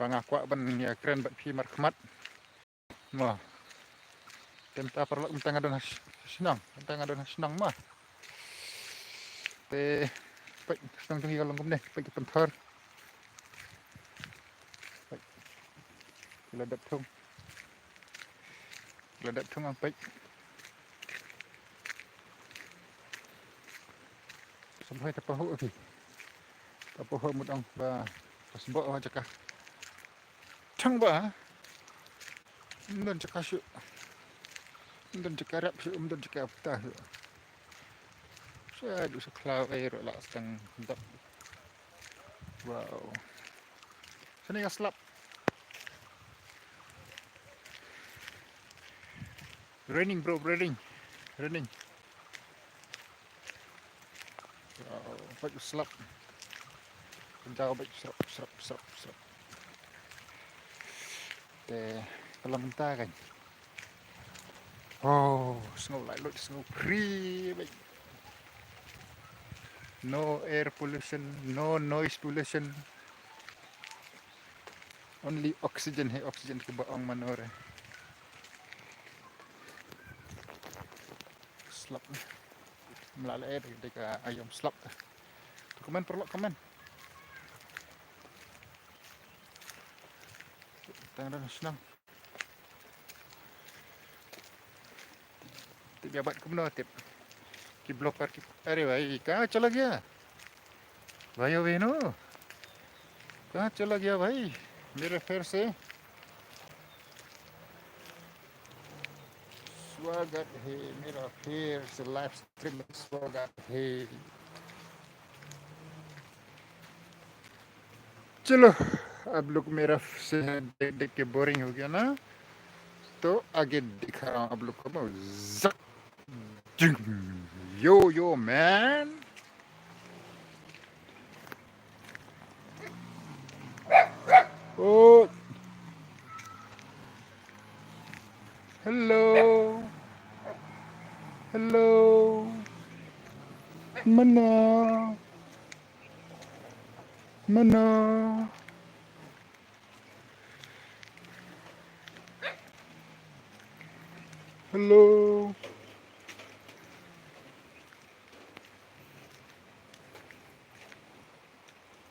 pangakwa ban ya keren bat pi markmat mah tenta perlu mentang adon senang mah te pai senang tung kalau ngom ne pai pentar pai ladat thung ang pai sampai tapahu lagi tapahu mudang ba pasbo cakah thang ba dan cakah syu dan cakah rap syu dan cakah aptah saya du seklau air lah setang dap wow sini ngaslap raining bro raining wow baik slap penjauh baik serap te kalau mentah kan oh snow lại lội snow free baik no air pollution no noise pollution only oxygen hai oxygen ke baang manore slap melalui air dekat ayam slap komen perlu komen tangan senang tip jabat kumno tip ki blocker ki अरे भाई कहाँ चला गया भाई बहनों कहाँ चला गया भाई मेरे फिर से स्वागत है मेरा फिर से लाइव स्ट्रीम में स्वागत है चलो अब लोग मेरा से देख देख के बोरिंग हो गया ना तो आगे दिखा रहा हूँ अब लोग को yo man oh hello mana hello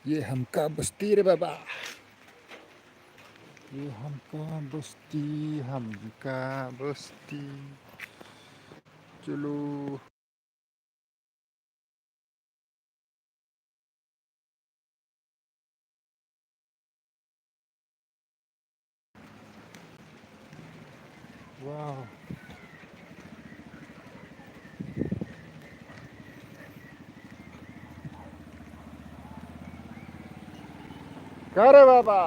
ये हमका बस्ती रे बाबा ये हमका बस्ती चलो वाह क्या रे बाबा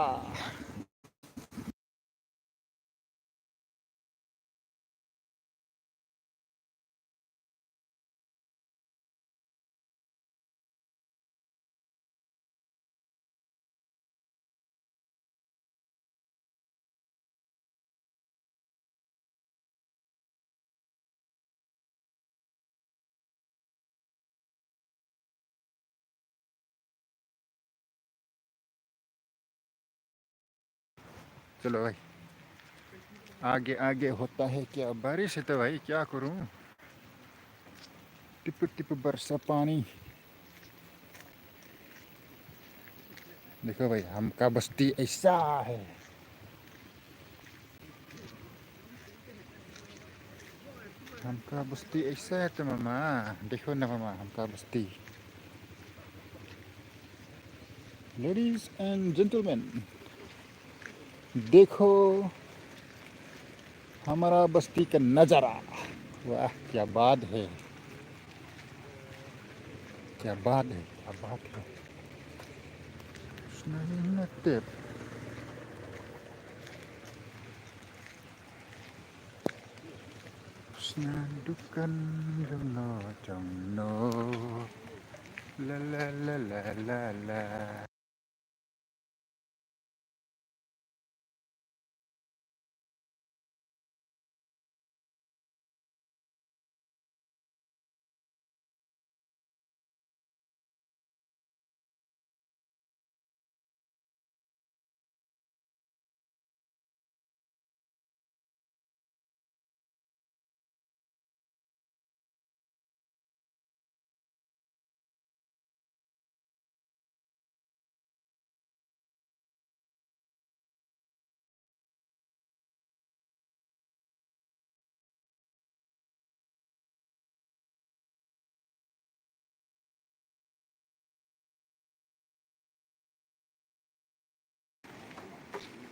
चलो भाई आगे आगे होता है क्या बारिश है तो भाई क्या करूं टिप टिप बरसा पानी देखो भाई हमका बस्ती ऐसा है हमका बस्ती ऐसा है तो मामा देखो ना मामा हमका बस्ती लेडीज एंड जेंटलमैन देखो हमारा बस्ती का नजारा वाह क्या बात है क्या बात है Tip Senandukan lono jongno la la la la la la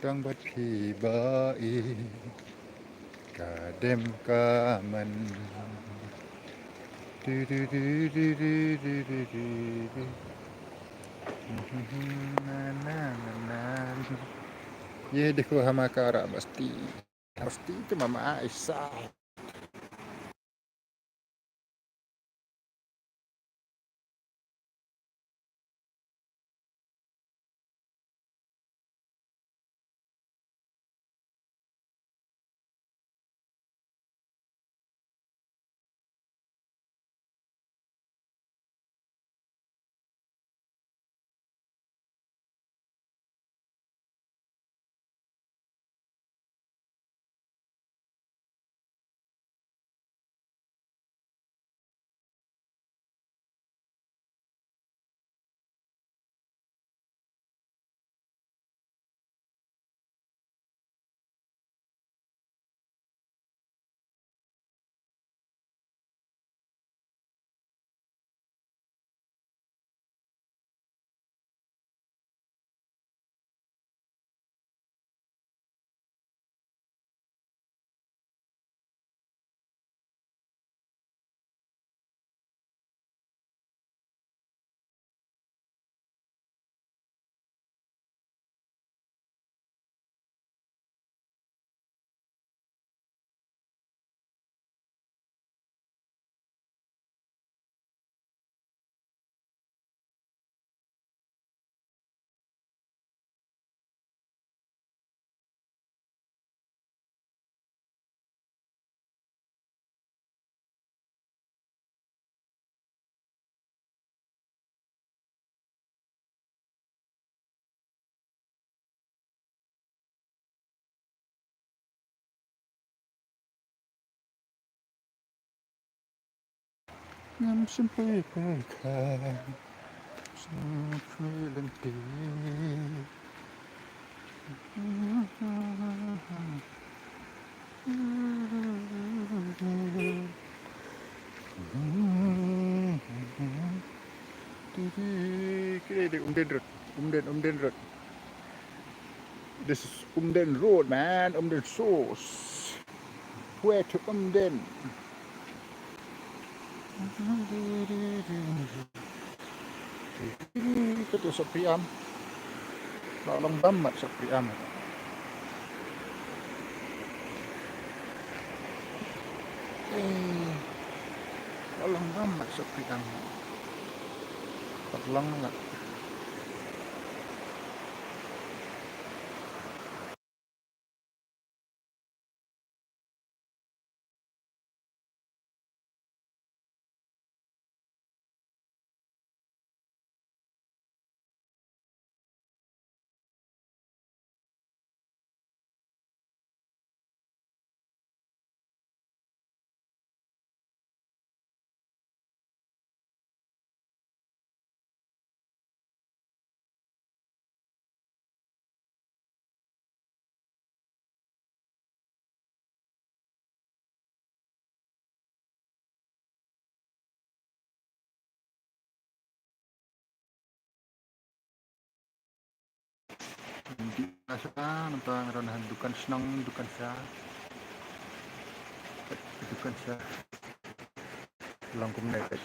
ต้องบัดพีบอีกาเดมกามันดูดูดูดูดูดูดูดูนานานานาye dekho hamakara pasti pasti itu mama Aisyah. Ngam sampai pekan sampai lentik Kira di Umden Road. Umden Road. This is Umden Road, man. Umden Source. Where to Umden? Itu sa Priam. Lalang banget sa Priam. Lalang banget sa Priam. Paglang nga. Hindi na siya. Nagpangaroon dukan siya ng dukan siya. Dukan siya. Lang kumnepet.